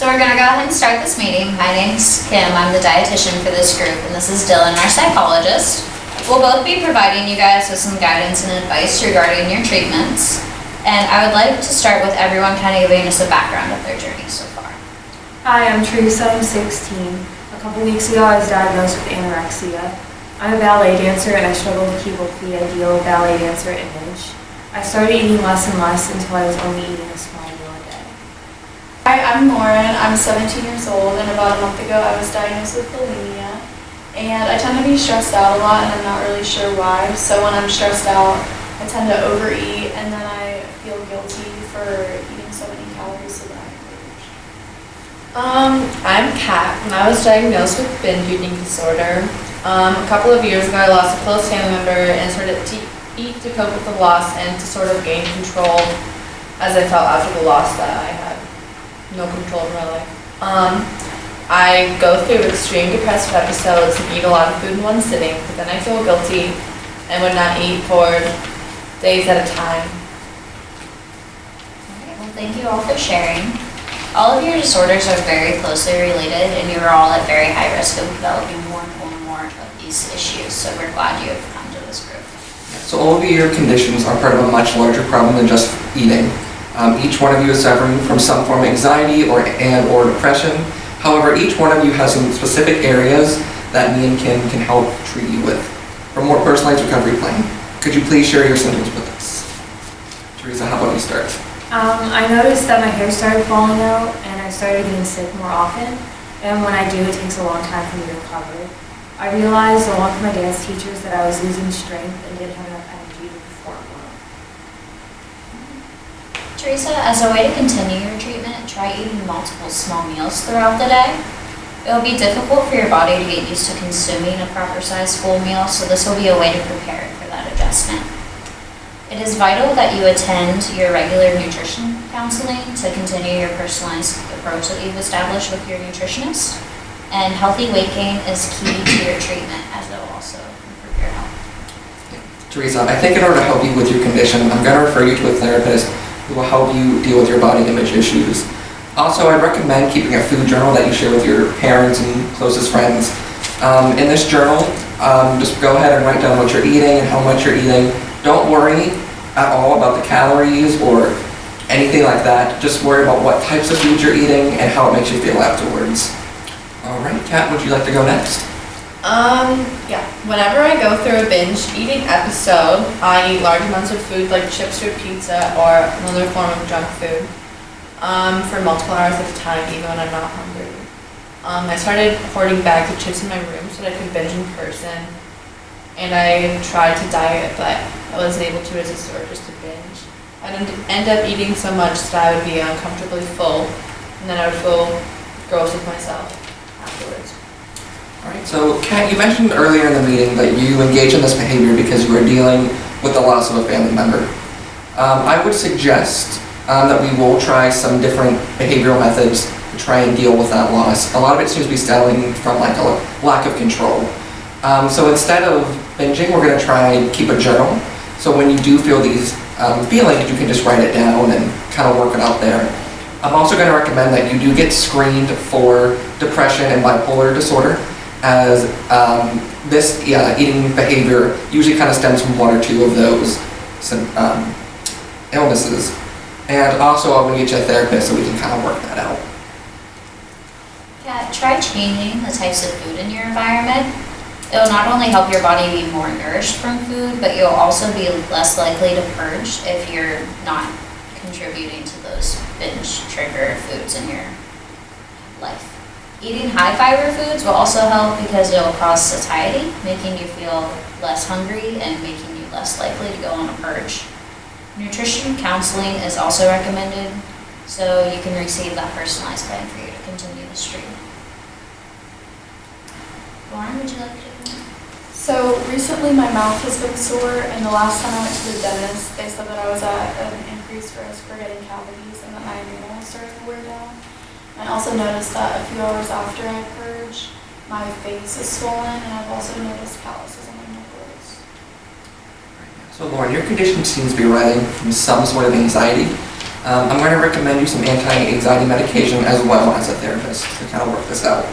So we're going to go ahead and start this meeting. My name's Kim. I'm the dietitian for this group, and this is Dylan, our psychologist. We'll both be providing you guys with some guidance and advice regarding your treatments. And I would like to start with everyone kind of giving us a background of their journey so far. Hi, I'm Teresa. I'm 16. A couple weeks ago, I was diagnosed with anorexia. I'm a ballet dancer, and I struggle to keep up with the ideal ballet dancer image. I started eating less and less until I was only eating a small meal a day. Hi, I'm Lauren. I'm 17 years old, and about a month ago I was diagnosed with bulimia. And I tend to be stressed out a lot, and I'm not really sure why. So when I'm stressed out, I tend to overeat, and then I feel guilty for eating so many calories, so that I purge. I'm Kat, and I was diagnosed with binge eating disorder. A couple of years ago, I lost a close family member and started to eat to cope with the loss and to sort of gain control, as I felt after the loss that I had no control over my life. I go through extreme depressive episodes and eat a lot of food in one sitting, but then I feel guilty and would not eat for days at a time. Alright, well, thank you all for sharing. All of your disorders are very closely related, and you are all at very high risk of developing more and more of these issues, so we're glad you have come to this group. So all of your conditions are part of a much larger problem than just eating. Each one of you is suffering from some form of anxiety or depression. However, each one of you has some specific areas that me and Kim can help treat you with. For a more personalized recovery plan, could you please share your symptoms with us? Teresa, how about you start? I noticed that my hair started falling out, and I started getting sick more often. And when I do, it takes a long time for me to recover. I realized, along with my dance teachers, that I was losing strength and didn't have enough energy to perform well. Teresa, as a way to continue your treatment, try eating multiple small meals throughout the day. It will be difficult for your body to get used to consuming a proper sized full meal, so this will be a way to prepare for that adjustment. It is vital that you attend your regular nutrition counseling to continue your personalized approach that you've established with your nutritionist. And healthy weight gain is key to your treatment, as it will also improve your health. Teresa, I think in order to help you with your condition, I'm going to refer you to a therapist who will help you deal with your body image issues. Also, I'd recommend keeping a food journal that you share with your parents and closest friends. In this journal, just go ahead and write down what you're eating and how much you're eating. Don't worry at all about the calories or anything like that. Just worry about what types of food you're eating and how it makes you feel afterwards. All right, Kat, would you like to go next? Yeah. Whenever I go through a binge eating episode, I eat large amounts of food like chips or pizza or another form of junk food for multiple hours at a time, even when I'm not hungry. I started hoarding bags of chips in my room so that I could binge in person, and I tried to diet, but I wasn't able to resist the urges to binge. I'd end up eating so much that I would be uncomfortably full, and then I would feel gross with myself afterwards. All right, so Kat, you mentioned earlier in the meeting that you engage in this behavior because you are dealing with the loss of a family member. I would suggest that we will try some different behavioral methods to try and deal with that loss. A lot of it seems to be stemming from like a lack of control. So instead of binging, we're going to try and keep a journal. So when you do feel these feelings, you can just write it down and kind of work it out there. I'm also going to recommend that you do get screened for depression and bipolar disorder, as this eating behavior usually kind of stems from one or two of those illnesses. And also I want to get you a therapist so we can kind of work that out. Yeah, try changing the types of food in your environment. It will not only help your body be more nourished from food, but you'll also be less likely to purge if you're not contributing to those binge trigger foods in your life. Eating high fiber foods will also help because it will cause satiety, making you feel less hungry and making you less likely to go on a purge. Nutrition counseling is also recommended, so you can receive that personalized plan for you to continue this treatment. Lauren, would you like to? So recently my mouth has been sore, and the last time I went to the dentist, they said that I was at an increased risk for getting cavities and that my enamel was starting to wear down. I also noticed that a few hours after I purge, my face is swollen, and I've also noticed calluses on my nipples. So Lauren, your condition seems to be arising from some sort of anxiety. I'm going to recommend you some anti-anxiety medication as well as a therapist to kind of work this out.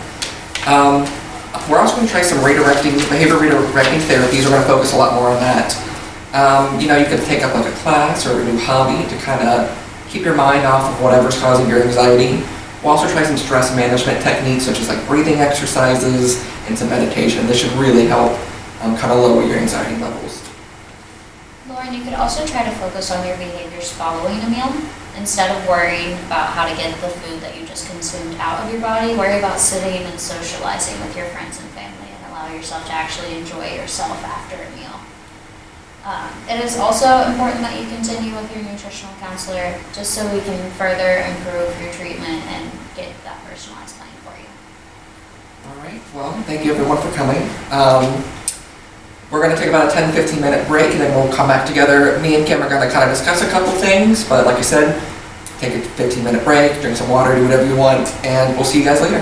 We're also going to try some behavior redirecting therapies. We're going to focus a lot more on that. You could take up like a class or a new hobby to kind of keep your mind off of whatever's causing your anxiety. We'll also try some stress management techniques such as like breathing exercises and some meditation. This should really help kind of lower your anxiety levels. Lauren, you could also try to focus on your behaviors following a meal. Instead of worrying about how to get the food that you just consumed out of your body, worry about sitting and socializing with your friends and family and allow yourself to actually enjoy yourself after a meal. It is also important that you continue with your nutritional counselor just so we can further improve your treatment and get that personalized plan for you. All right, well, thank you everyone for coming. We're going to take about a 10-15 minute break and then we'll come back together. Me and Kim are going to kind of discuss a couple things, but like I said, take a 15-minute break, drink some water, do whatever you want, and we'll see you guys later.